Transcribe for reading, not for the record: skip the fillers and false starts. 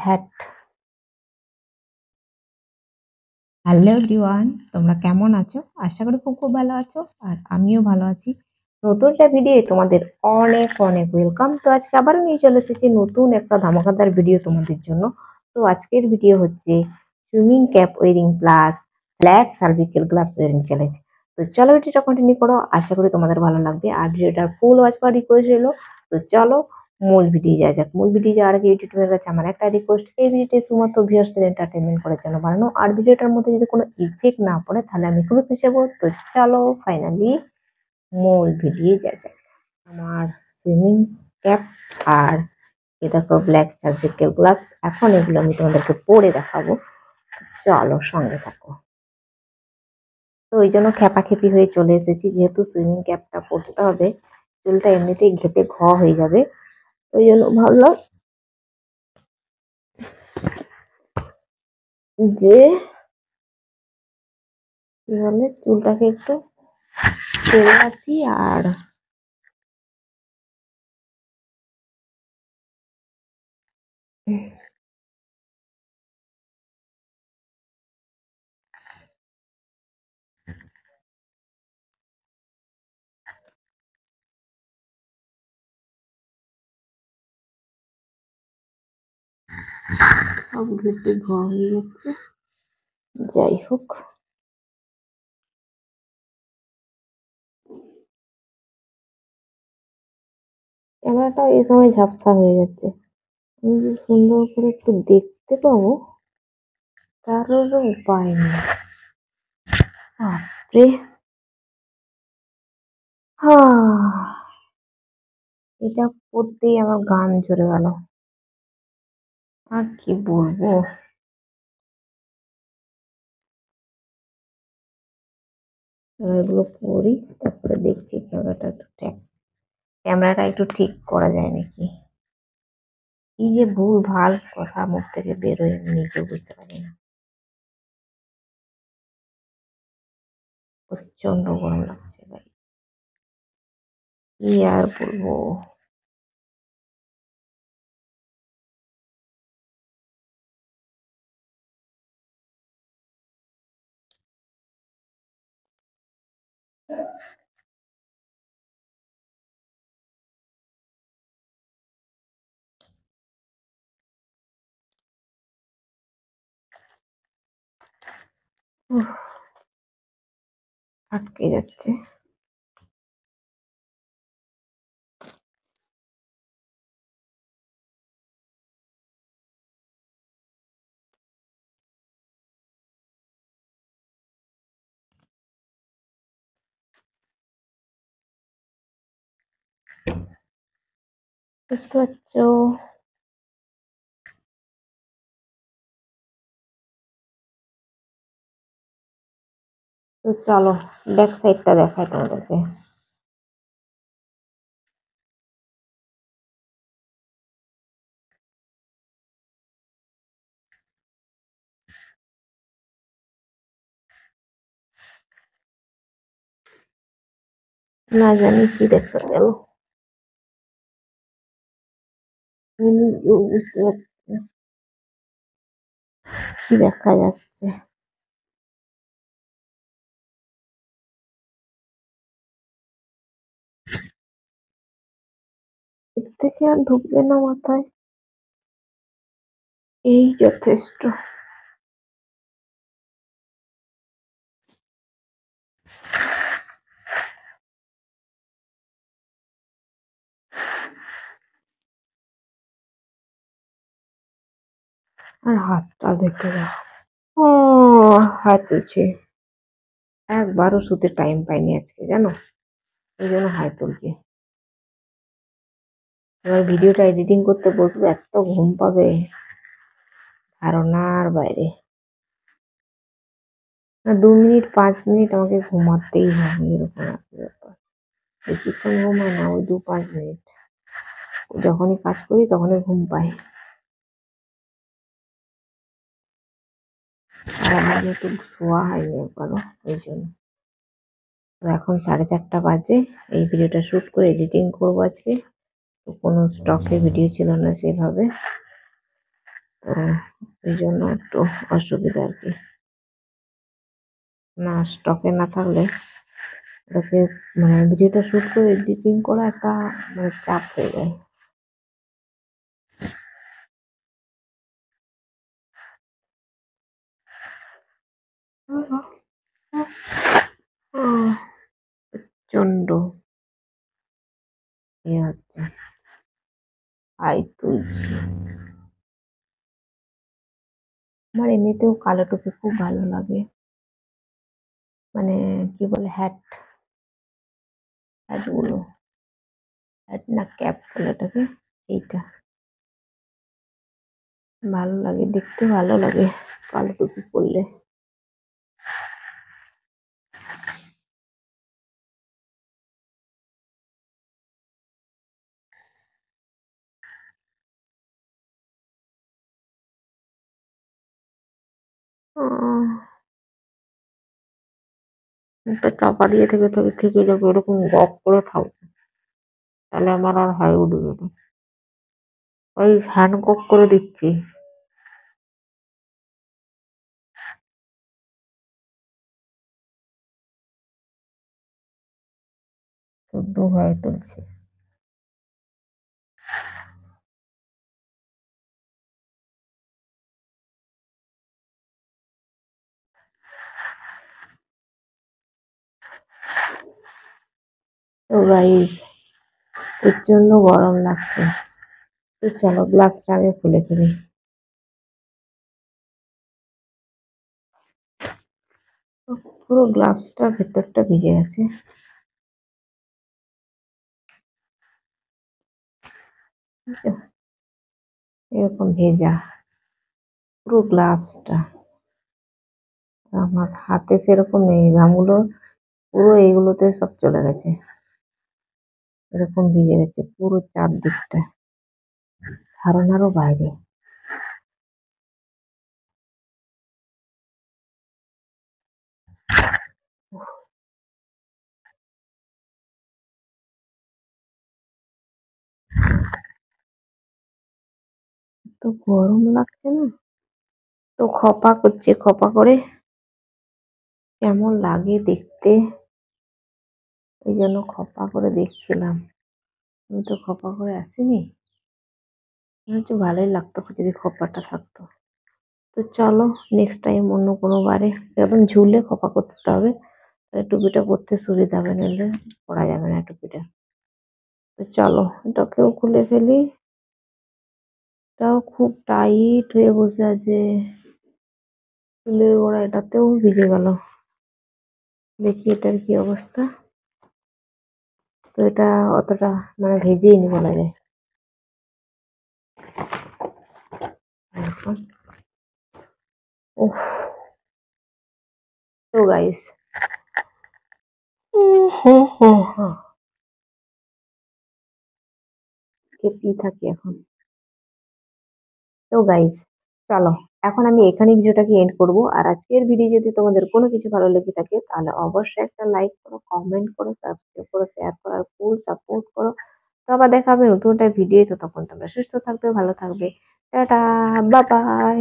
Hat. Hello everyone, তোমরা কেমন আছো? আশা করি খুব খুব ভালো আছো আর আমিও ভালো আছি। নতুন একটা ভিডিও তোমাদের অনেক অনেক ওয়েলকাম। তো আজকে আবারও নিয়ে চলে এসেছি নতুন একটা ধামাকাদার ভিডিও তোমাদের জন্য। তো আজকের ভিডিও হচ্ছে swimming cap wiring plus black surgical gloves wiring challenge. তো চলো ভিডিওটা কন্টিনিউ করো, আশা করি তোমাদের ভালো লাগবে। আর ভিডিওটার ফুল ওয়াচ করার রিকোয়েস্ট রইলো। তো চলো মূল ভিডিও যাওয়া যাক। মূল ভিডিও যাওয়ার আগে ইউটিউবের কাছে আমার একটা রিকোয়েস্ট, এই ভিডিওটি শুধুমাত্র ভিউয়ার্সদের এন্টারটেনমেন্ট করার জন্য বানানো। আর ভিডিওটার মধ্যে যদি কোনো ইফেক্ট না পড়ে তাহলে আমি খুবই খুশি হবো। তো চলো ফাইনালি মূল ভিডিও যাওয়া যাক। আমার সুইমিং ক্যাপ আর এ দেখো ব্ল্যাক সার্জিক্যাল গ্লাভস, এখন এগুলো আমি তোমাদেরকে পরে দেখাবো। চলো সঙ্গে থাকো। তো ওই জন্য খেপাখেপি হয়ে চলে এসেছি, যেহেতু সুইমিং ক্যাপটা পরতে হবে, চুলটা এমনিতেই ঘেটে হয়ে যাবে। ওই জন্য ভাবলাম যে কি বলে চুলটাকে একটু ছেড়ে আসি। আর সব ঘেটে ধোয়া হয়ে যাচ্ছে। যাই হোক, ক্যামেরাটা এই সময় ঝাপসা হয়ে যাচ্ছে। আমি যে সুন্দর করে একটু দেখতে পাবো তারও উপায় নেই। বাপরে, এটা পড়তেই আমার গান ঝরে গেল। আর কি বলবো, এগুলো পড়ি তারপরে দেখছি ক্যামেরাটা একটু ঠিক করা যায় নাকি। কি যে ভুল ভাল কথা মুখ থেকে বেরোয় আমি নিজেও বুঝতে পারি না। প্রচন্ড গরম লাগছে ভাই, কি আর বলবো। উফ, আটকে যাচ্ছে। বুঝতে পারছো? তো চলো ব্যাক সাইডটা দেখাই তোমাদেরকে। না জানি কি দেখা গেল, আমি নিজেও বুঝতে পারছি না কি দেখা যাচ্ছে। এর থেকে আর ঢুকবে না মাথায়, এই যথেষ্ট। আর হাতটা দেখে দাও, ও হাত তুলছে। একবারও শুতে টাইম পাইনি আজকে, জানো, এই জন্য হাই তুলছি। এবার ভিডিওটা এডিটিং করতে বসবো, এত ঘুম পাবে ধারণার বাইরে। না 2 মিনিট 5 মিনিট আমাকে ঘুমাতেই হবে, এরকম একটা ব্যাপার। বেশিক্ষণ ঘুমায় না, ওই 2-5 মিনিট। যখনই কাজ করি তখনই ঘুম পাই। আর আমার যেহেতু শোয়া হয়নি একবারও, ওই জন্য। তো এখন 4:30 বাজে, এই ভিডিওটা শুট করে এডিটিং করবো আজকে। তো কোনো স্টকে ভিডিও ছিল না সেভাবে। তো এই জন্য একটু অসুবিধা আর কি। না স্টকে না থাকলে ওটাকে মানে ভিডিওটা শুট করে এডিটিং করা একটা মানে চাপ হয়ে যায়। প্রচন্ড হচ্ছে হাই তুলছি। আমার এমনিতেও কালো টুপি খুব ভালো লাগে, মানে কি বলে হ্যাট, হ্যাট গুলো, হ্যাট না ক্যাপ বলে ওটাকে, এইটা ভালো লাগে, দেখতে ভালো লাগে কালো টুপি পরলে। একটা চাপা দিয়ে থেকে থেকে থেকে যাবে, এরকম গপ করে থাকবে, তাহলে আমার আর হাই উঠবে না। ওই হ্যান্ড কক করে দিচ্ছি। শুদ্ধ হয়ে তুলছি। তো গাইস প্রচন্ড গরম লাগছে, তো চলো গ্লাসটা আগে খুলে ফেলি। পুরো গ্লাভসটার ভেতরটা ভিজে গেছে। বুঝছো? এরকম ভেজা পুরো গ্লাভসটা। আমার হাতে সেরকম নেই, ঘামগুলো পুরো এইগুলোতে সব চলে গেছে, এরকম ভিজে গেছে পুরো চারদিকটা, ধারণারও বাইরে। তো গরম লাগছে না, তো খপা করছে, খপা করে কেমন লাগে দেখতে, এই জন্য খপা করে দেখছিলাম। আমি তো খপা করে আসিনি, মনে হচ্ছে ভালোই লাগতো যদি খপাটা থাকতো। তো চলো নেক্সট টাইম অন্য কোনো বারে এরকম ঝুলে খপা করতে হবে, তাহলে টুপিটা পরতে সুবিধা হবে, নাহলে পরা যাবে না টুপিটা। তো চলো এটাকেও খুলে ফেলি, এটাও খুব টাইট হয়ে বসে আছে, চুলের গোড়া এটাতেও ভিজে গেল। দেখি এটার কি অবস্থা। তো এটা অতটা মানে ভেজেই নি বলা যায় এখন। উফ। তো গাইস খেপি থাকি এখন। তো গাইস চলো এখন আমি এখানে ভিডিওটাকে এন্ড করব। আর আজকের ভিডিও যদি তোমাদের কোনো কিছু ভালো লেগে থাকে তাহলে অবশ্যই একটা লাইক করো, কমেন্ট করো, সাবস্ক্রাইব করো, শেয়ার করো আর ফুল সাপোর্ট করো। তো আবার দেখা হবে নতুন একটা ভিডিও, তো তখন তোমরা সুস্থ থাকবে, ভালো থাকবে। Tata, bye bye.